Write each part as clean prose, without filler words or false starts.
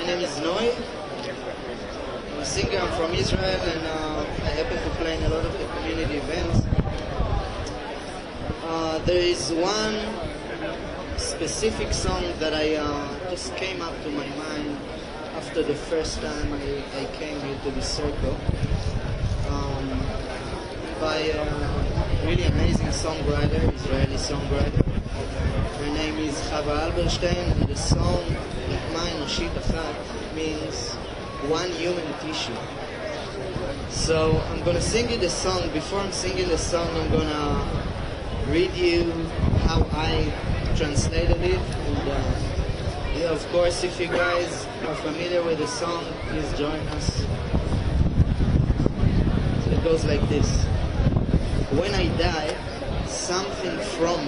name is Noy. I'm a singer, I'm from Israel, and I happen to play in a lot of the community events. There is one specific song that I just came up to my mind after the first time I came here to the circle, by a really amazing songwriter, Israeli songwriter. Her name is Chava Alberstein, and the song "Nikma Enoshit Achat" means one human tissue. So I'm gonna sing you the song. Before I'm singing the song, I'm gonna read you how I translated it. And yeah, of course, if you guys are familiar with the song, please join us. So it goes like this. When I die, something from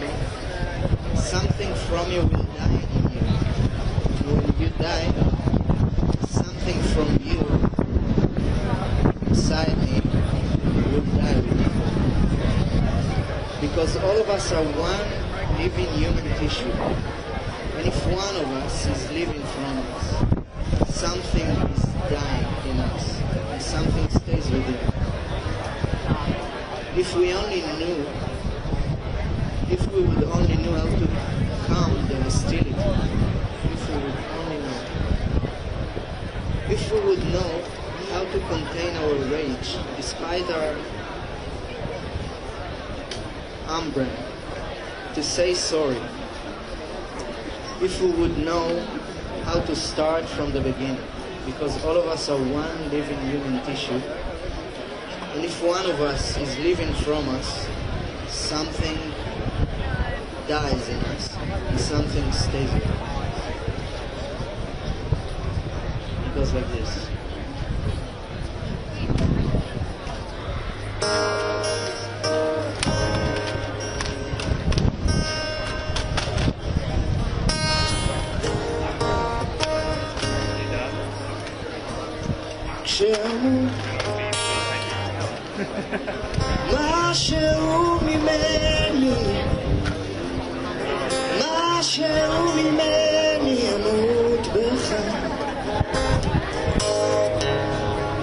you will die in you. When you die, something from you inside me will die with you. Because all of us are one living human tissue. And if one of us is living from us, something is dying in us, and something stays within. If we would only know how to calm the hostility, if we would know how to contain our rage, despite our umbre, to say sorry, if we would know how to start from the beginning, because all of us are one living human tissue, and if one of us is living from us, something dies in us, and something stays in us. It goes like this. משהו ממני ימות בך,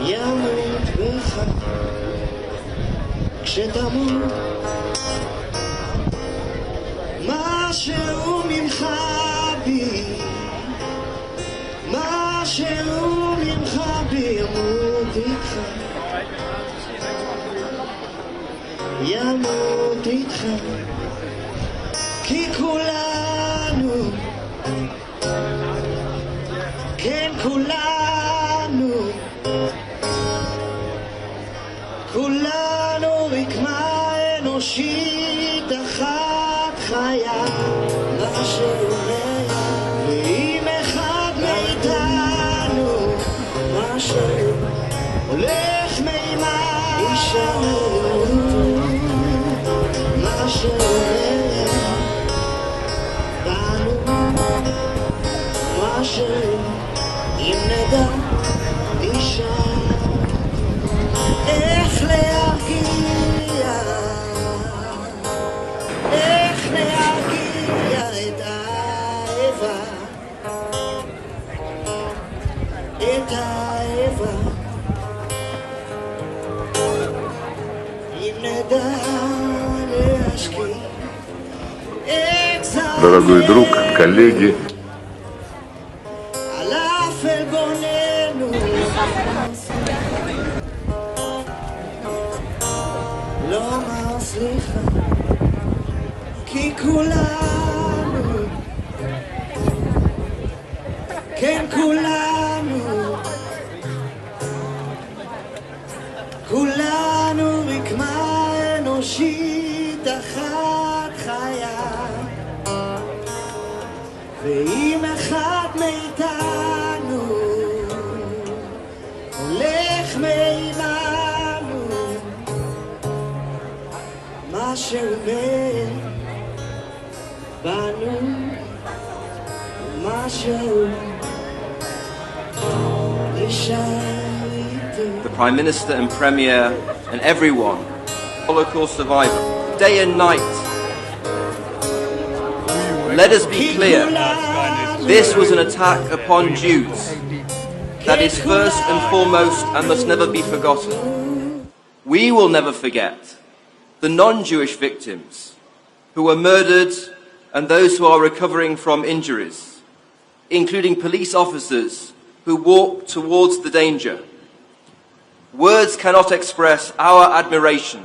ימות בך, כשתמות. משהו ממך בי, משהו ממך בי ימות איתך, ימות איתך, כי כולנו, כן כולנו, כולנו רקמה אנושית אחת חיה, משהו ואם אחד מאיתנו, משהו הולך מימה ישנו, משהו אם נדע נשאר איך להרגיע, איך להרגיע את האהבה, את האהבה, אם נדע להשקיע את זמן. Дорогой друг, коллеги, כי כולנו, כן כולנו, כולנו רקמה אנושית אחת חיה, ואם אחד מאיתנו הולך מעימנו, מה שאומר בנו, משהו נשאר איתו. The Prime Minister and Premier and everyone, Holocaust survivor, day and night. Let us be clear. This was an attack upon Jews that is first and foremost and must never be forgotten. We will never forget the non-Jewish victims who were murdered and those who are recovering from injuries, including police officers who walked towards the danger. Words cannot express our admiration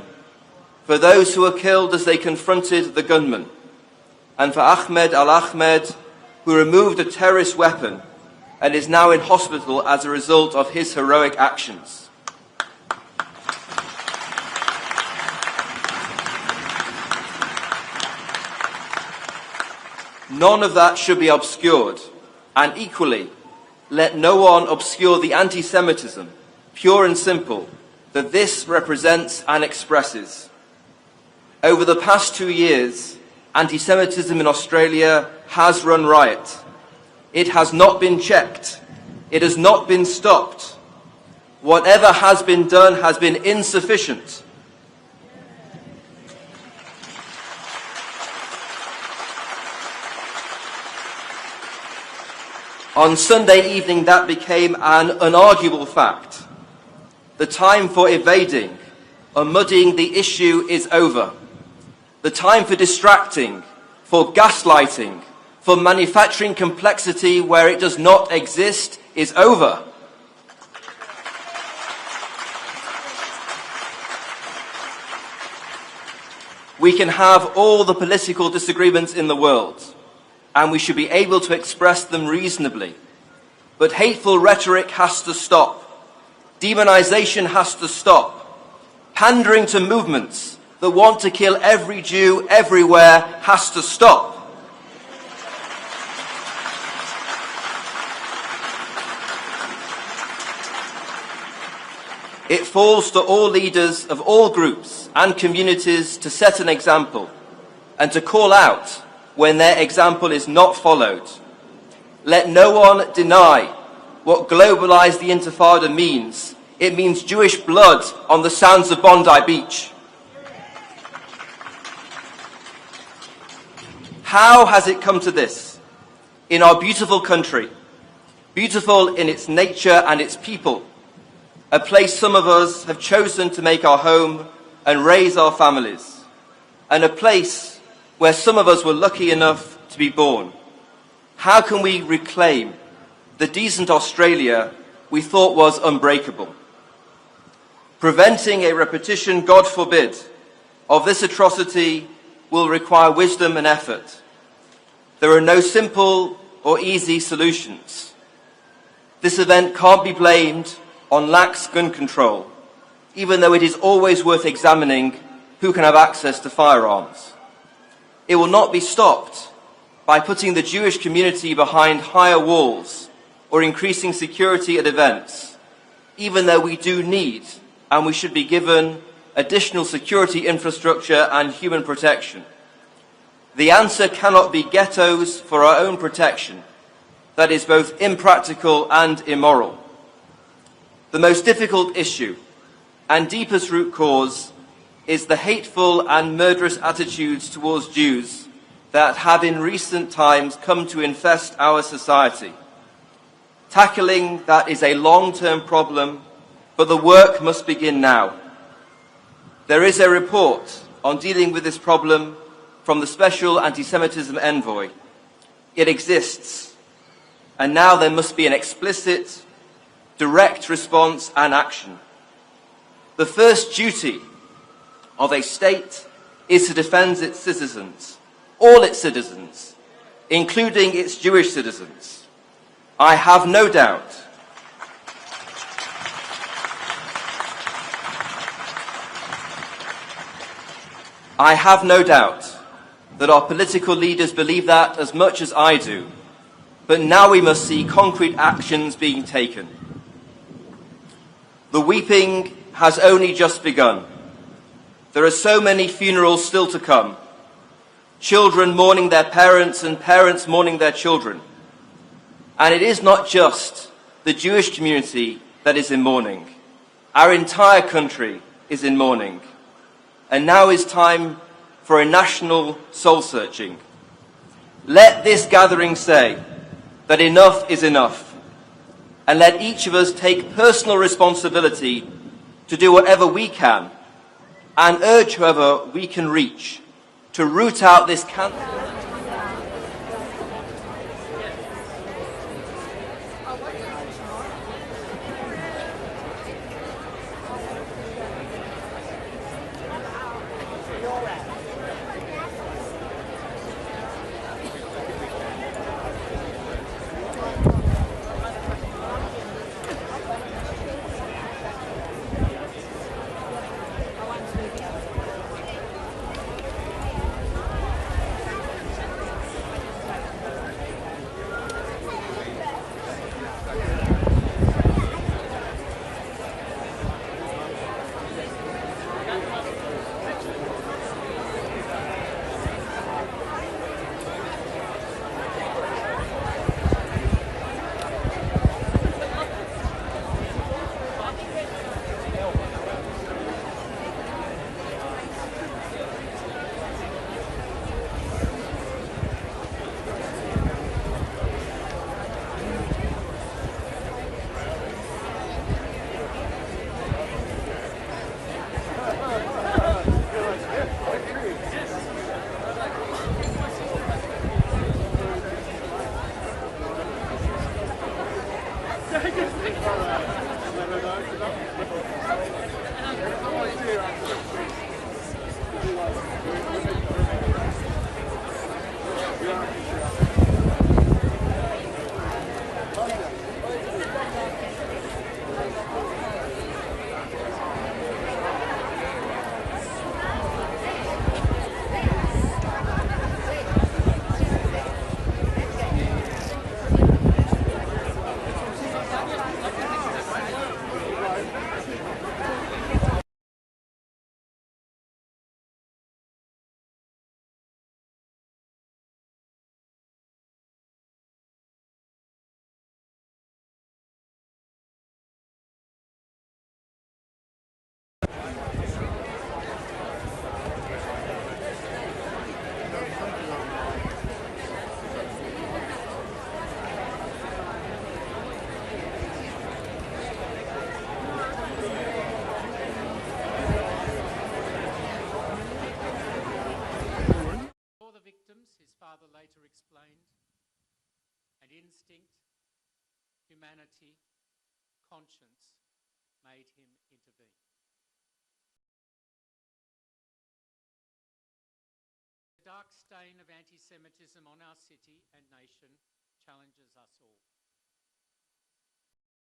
for those who were killed as they confronted the gunman, and for Ahmed al-Ahmed, who removed a terrorist weapon and is now in hospital as a result of his heroic actions. None of that should be obscured, and equally, let no one obscure the anti-Semitism, pure and simple, that this represents and expresses. Over the past 2 years, anti-Semitism in Australia has run riot. It has not been checked. It has not been stopped. Whatever has been done has been insufficient. On Sunday evening, that became an unarguable fact. The time for evading or muddying the issue is over. The time for distracting, for gaslighting, for manufacturing complexity where it does not exist is over. We can have all the political disagreements in the world, and we should be able to express them reasonably. But hateful rhetoric has to stop. Demonization has to stop. Pandering to movements that want to kill every Jew everywhere has to stop. It falls to all leaders of all groups and communities to set an example and to call out when their example is not followed. Let no one deny what globalized the Intifada means. It means Jewish blood on the sands of Bondi Beach. How has it come to this? In our beautiful country, beautiful in its nature and its people, a place some of us have chosen to make our home and raise our families, and a place where some of us were lucky enough to be born. How can we reclaim the decent Australia we thought was unbreakable? Preventing a repetition, God forbid, of this atrocity will require wisdom and effort. There are no simple or easy solutions. This event can't be blamed on lax gun control, even though it is always worth examining who can have access to firearms. It will not be stopped by putting the Jewish community behind higher walls or increasing security at events, even though we do need and we should be given additional security infrastructure and human protection. The answer cannot be ghettos for our own protection. That is both impractical and immoral. The most difficult issue and deepest root cause is the hateful and murderous attitudes towards Jews that have in recent times come to infest our society. Tackling that is a long-term problem, but the work must begin now. There is a report on dealing with this problem from the Special Anti-Semitism Envoy. It exists, and now there must be an explicit, direct response and action. The first duty of a state is to defend its citizens, all its citizens, including its Jewish citizens. I have no doubt that our political leaders believe that as much as I do, but now we must see concrete actions being taken. The weeping has only just begun. There are so many funerals still to come. Children mourning their parents and parents mourning their children. And it is not just the Jewish community that is in mourning. Our entire country is in mourning. And now is time for a national soul-searching. Let this gathering say, that enough is enough, and let each of us take personal responsibility to do whatever we can and urge whoever we can reach to root out this cancer. Father later explained, and instinct, humanity, conscience made him intervene. The dark stain of anti-Semitism on our city and nation challenges us all.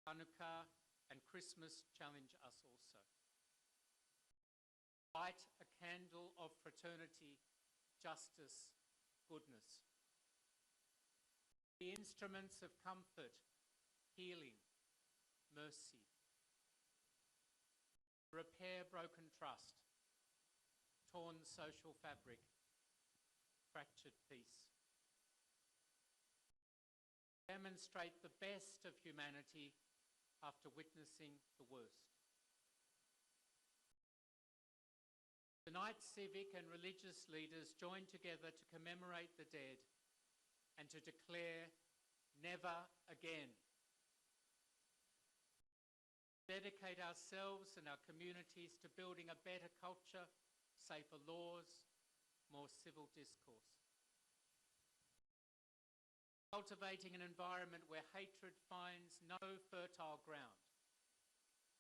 Hanukkah and Christmas challenge us also. Light a candle of fraternity, justice, goodness. The instruments of comfort, healing, mercy. Repair broken trust, torn social fabric, fractured peace. Demonstrate the best of humanity after witnessing the worst. Tonight, civic and religious leaders join together to commemorate the dead and to declare never again. Dedicate ourselves and our communities to building a better culture, safer laws, more civil discourse. Cultivating an environment where hatred finds no fertile ground,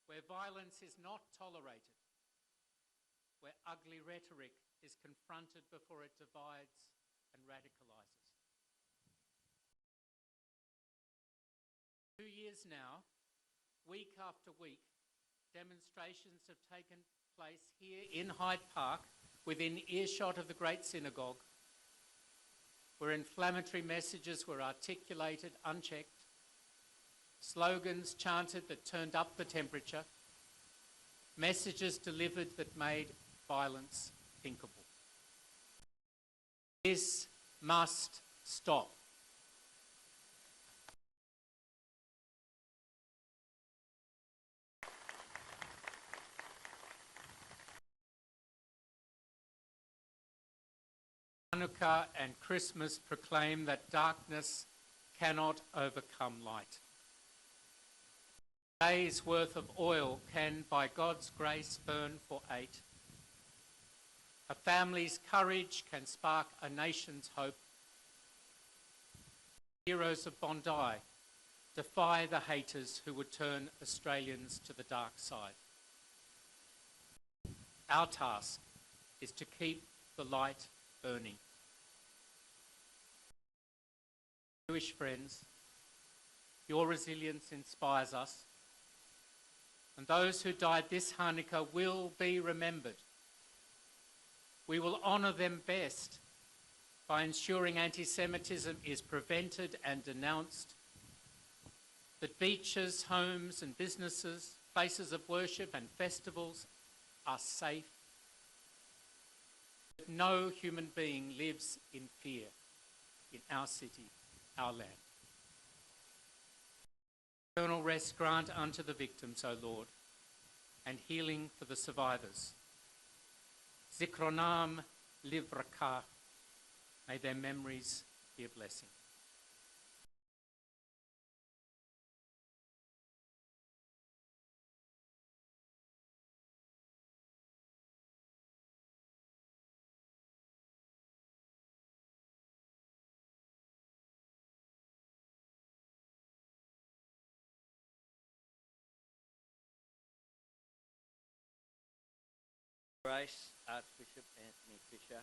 where violence is not tolerated, where ugly rhetoric is confronted before it divides and radicalises. 2 years now, week after week, demonstrations have taken place here in Hyde Park, within earshot of the Great Synagogue, where inflammatory messages were articulated unchecked, slogans chanted that turned up the temperature, messages delivered that made violence thinkable. This must stop. Hanukkah and Christmas proclaim that darkness cannot overcome light. A day's worth of oil can, by God's grace, burn for 8. A family's courage can spark a nation's hope. Heroes of Bondi defy the haters who would turn Australians to the dark side. Our task is to keep the light burning. Jewish friends, your resilience inspires us, and those who died this Hanukkah will be remembered. We will honour them best by ensuring anti-Semitism is prevented and denounced, that beaches, homes and businesses, places of worship and festivals are safe, that no human being lives in fear in our city, our land. Eternal rest grant unto the victims, O Lord, and healing for the survivors. Zikronam livraka, may their memories be a blessing. Grace, Archbishop Anthony Fisher.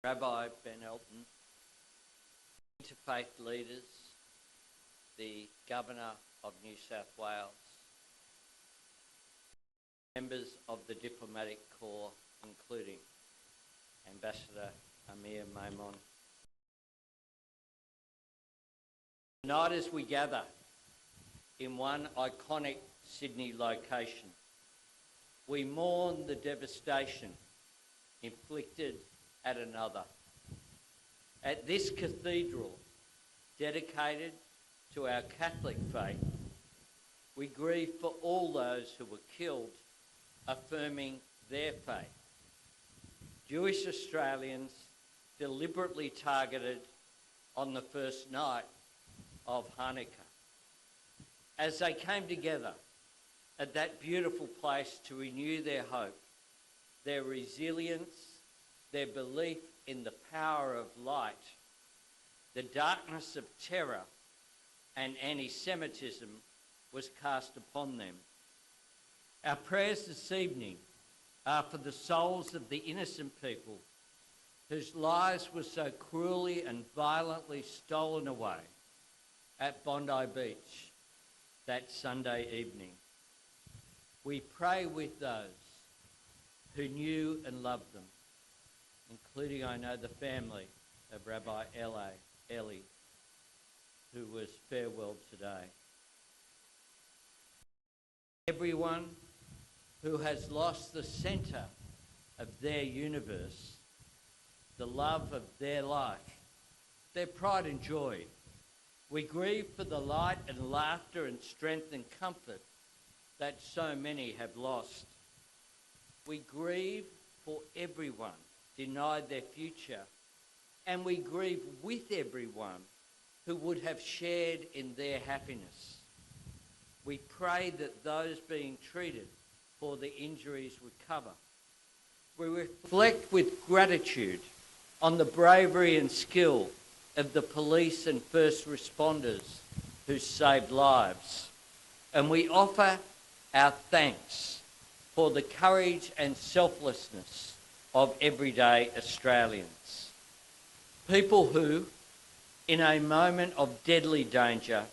Rabbi Ben Elton, interfaith leaders, the Governor of New South Wales, members of the Diplomatic Corps, including Ambassador Amir Maimon. Tonight as we gather in one iconic Sydney location, we mourn the devastation inflicted at another. At this cathedral, dedicated to our Catholic faith, we grieve for all those who were killed affirming their faith. Jewish Australians deliberately targeted on the first night of Hanukkah. As they came together at that beautiful place to renew their hope, their resilience, their belief in the power of light, the darkness of terror and anti-Semitism was cast upon them. Our prayers this evening are for the souls of the innocent people whose lives were so cruelly and violently stolen away at Bondi Beach that Sunday evening. We pray with those who knew and loved them, including, I know, the family of Rabbi Eli, who was farewelled today. Everyone who has lost the centre of their universe, the love of their life, their pride and joy. We grieve for the light and laughter and strength and comfort that so many have lost. We grieve for everyone denied their future, and we grieve with everyone who would have shared in their happiness. We pray that those being treated for the injuries recover. We reflect with gratitude on the bravery and skill of the police and first responders who saved lives. And we offer our thanks for the courage and selflessness of everyday Australians. People who, in a moment of deadly danger,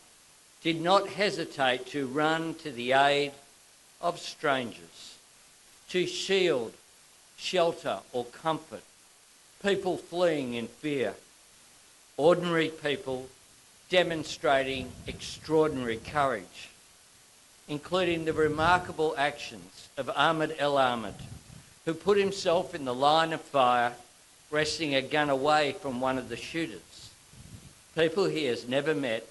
did not hesitate to run to the aid of strangers, to shield, shelter or comfort people fleeing in fear. Ordinary people demonstrating extraordinary courage, including the remarkable actions of Ahmed El Ahmed, who put himself in the line of fire, wresting a gun away from one of the shooters. People he has never met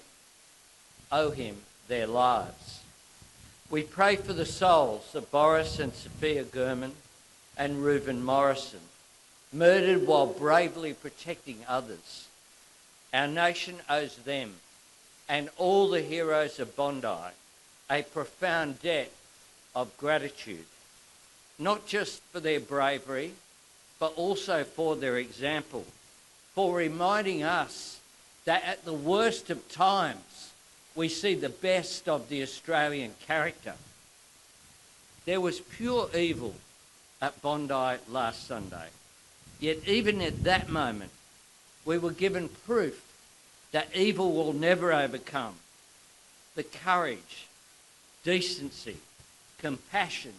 owe him their lives. We pray for the souls of Boris and Sophia Gurman and Reuven Morrison, murdered while bravely protecting others. Our nation owes them and all the heroes of Bondi a profound debt of gratitude, not just for their bravery, but also for their example, for reminding us that at the worst of times, we see the best of the Australian character. There was pure evil at Bondi last Sunday. Yet even at that moment, we were given proof that evil will never overcome the courage, decency, compassion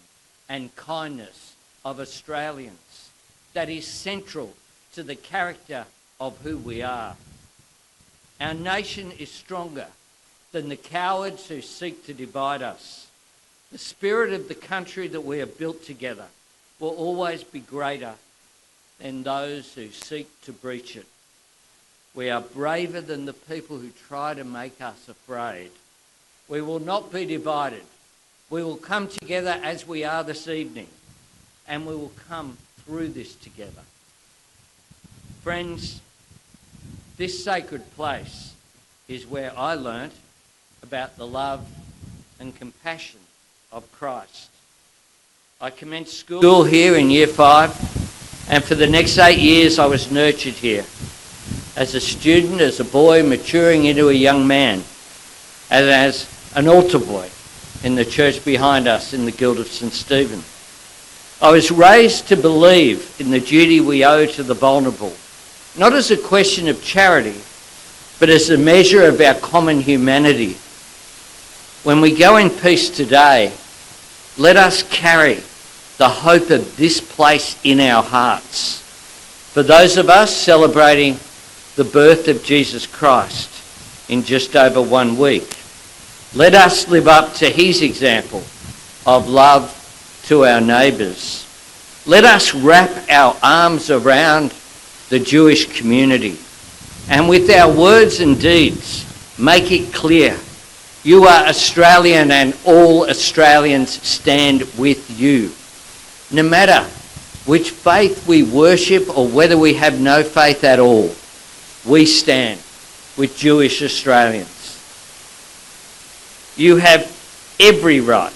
and kindness of Australians that is central to the character of who we are. Our nation is stronger than the cowards who seek to divide us. The spirit of the country that we have built together will always be greater than those who seek to breach it. We are braver than the people who try to make us afraid. We will not be divided. We will come together as we are this evening, and we will come through this together. Friends, this sacred place is where I learnt about the love and compassion of Christ. I commenced school here in Year 5, and for the next 8 years I was nurtured here. As a student, as a boy, maturing into a young man, and as an altar boy in the church behind us in the Guild of St. Stephen. I was raised to believe in the duty we owe to the vulnerable, not as a question of charity, but as a measure of our common humanity. When we go in peace today, let us carry the hope of this place in our hearts. For those of us celebrating the birth of Jesus Christ in just over 1 week, let us live up to his example of love to our neighbours. Let us wrap our arms around the Jewish community and with our words and deeds make it clear you are Australian and all Australians stand with you. No matter which faith we worship or whether we have no faith at all, we stand with Jewish Australians. You have every right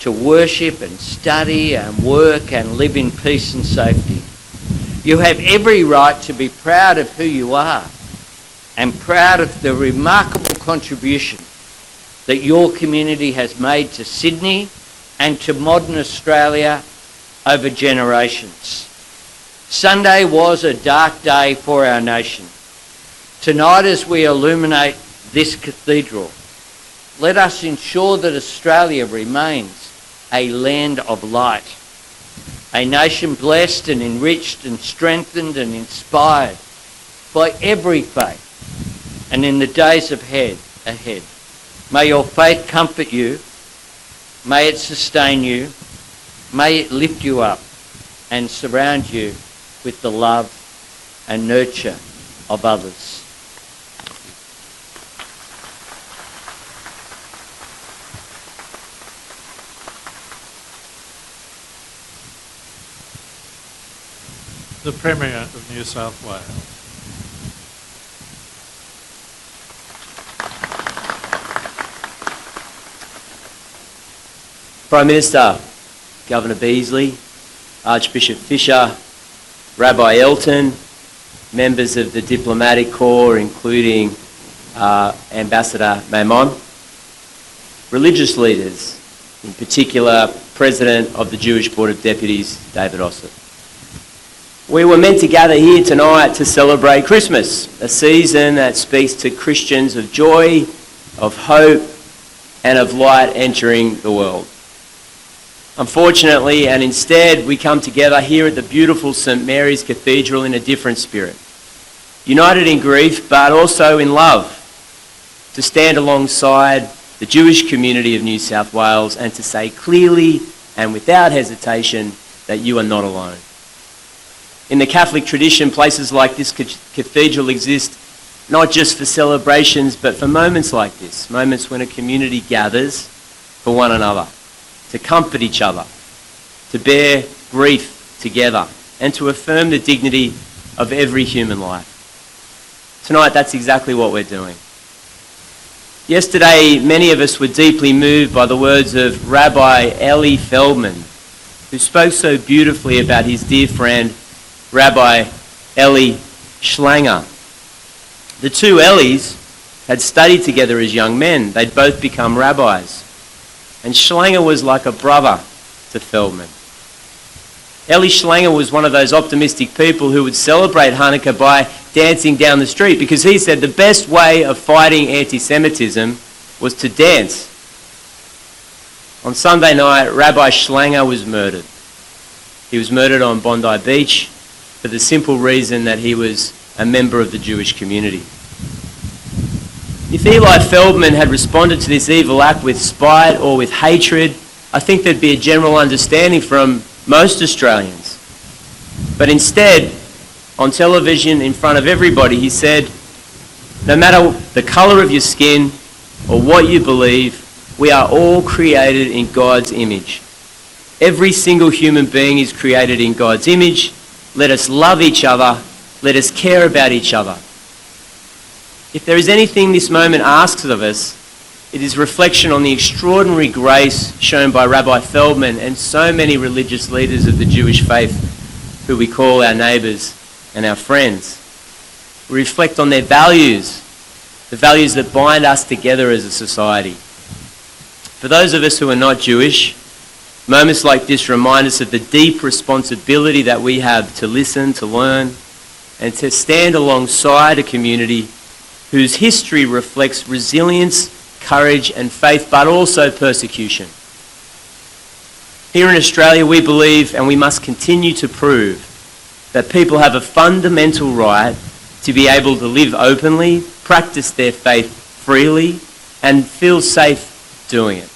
to worship and study and work and live in peace and safety. You have every right to be proud of who you are and proud of the remarkable contribution that your community has made to Sydney and to modern Australia over generations. Sunday was a dark day for our nation. Tonight, as we illuminate this cathedral, let us ensure that Australia remains a land of light, a nation blessed and enriched and strengthened and inspired by every faith. And in the days ahead, may your faith comfort you, may it sustain you, may it lift you up and surround you with the love and nurture of others. The Premier of New South Wales. Prime Minister, Governor Beazley, Archbishop Fisher, Rabbi Elton, members of the Diplomatic Corps, including Ambassador Maimon, religious leaders, in particular President of the Jewish Board of Deputies, David Ossip. We were meant to gather here tonight to celebrate Christmas, a season that speaks to Christians of joy, of hope, and of light entering the world. Unfortunately, and instead, we come together here at the beautiful St. Mary's Cathedral in a different spirit, united in grief, but also in love, to stand alongside the Jewish community of New South Wales and to say clearly and without hesitation that you are not alone. In the Catholic tradition, places like this cathedral exist not just for celebrations, but for moments like this, moments when a community gathers for one another, to comfort each other, to bear grief together, and to affirm the dignity of every human life. Tonight, that's exactly what we're doing. Yesterday, many of us were deeply moved by the words of Rabbi Eli Feldman, who spoke so beautifully about his dear friend, Rabbi Eli Schlanger. The two Elis had studied together as young men. They'd both become rabbis. And Schlanger was like a brother to Feldman. Eli Schlanger was one of those optimistic people who would celebrate Hanukkah by dancing down the street, because he said the best way of fighting anti-Semitism was to dance. On Sunday night, Rabbi Schlanger was murdered. He was murdered on Bondi Beach for the simple reason that he was a member of the Jewish community. If Eli Feldman had responded to this evil act with spite or with hatred, I think there'd be a general understanding from most Australians. But instead, on television in front of everybody, he said, no matter the colour of your skin or what you believe, we are all created in God's image. Every single human being is created in God's image. Let us love each other. Let us care about each other. If there is anything this moment asks of us, it is reflection on the extraordinary grace shown by Rabbi Feldman and so many religious leaders of the Jewish faith who we call our neighbours and our friends. We reflect on their values, the values that bind us together as a society. For those of us who are not Jewish, moments like this remind us of the deep responsibility that we have to listen, to learn, and to stand alongside a community whose history reflects resilience, courage and faith, but also persecution. Here in Australia, we believe, and we must continue to prove, that people have a fundamental right to be able to live openly, practice their faith freely, and feel safe doing it.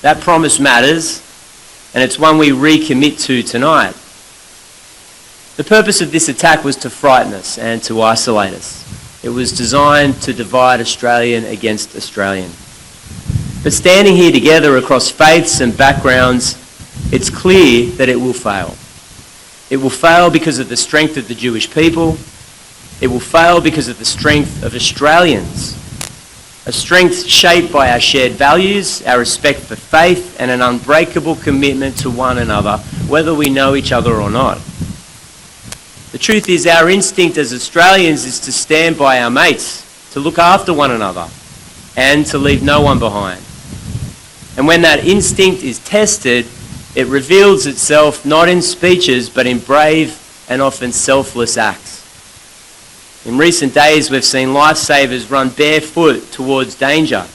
That promise matters, and it's one we recommit to tonight. The purpose of this attack was to frighten us and to isolate us. It was designed to divide Australian against Australian. But standing here together across faiths and backgrounds, it's clear that it will fail. It will fail because of the strength of the Jewish people. It will fail because of the strength of Australians. A strength shaped by our shared values, our respect for faith, and an unbreakable commitment to one another, whether we know each other or not. The truth is, our instinct as Australians is to stand by our mates, to look after one another, and to leave no one behind. And when that instinct is tested, it reveals itself not in speeches, but in brave and often selfless acts. In recent days, we've seen lifesavers run barefoot towards danger.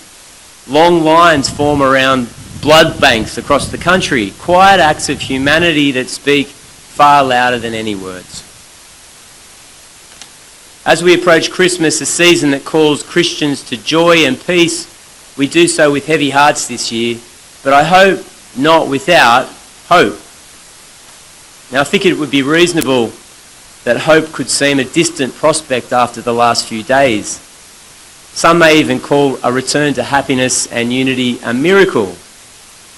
Long lines form around blood banks across the country. Quiet acts of humanity that speak far louder than any words. As we approach Christmas, a season that calls Christians to joy and peace, we do so with heavy hearts this year, but I hope not without hope. Now, I think it would be reasonable that hope could seem a distant prospect after the last few days. Some may even call a return to happiness and unity a miracle.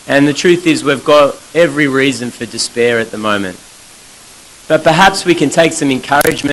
And the truth is, we've got every reason for despair at the moment. But perhaps we can take some encouragement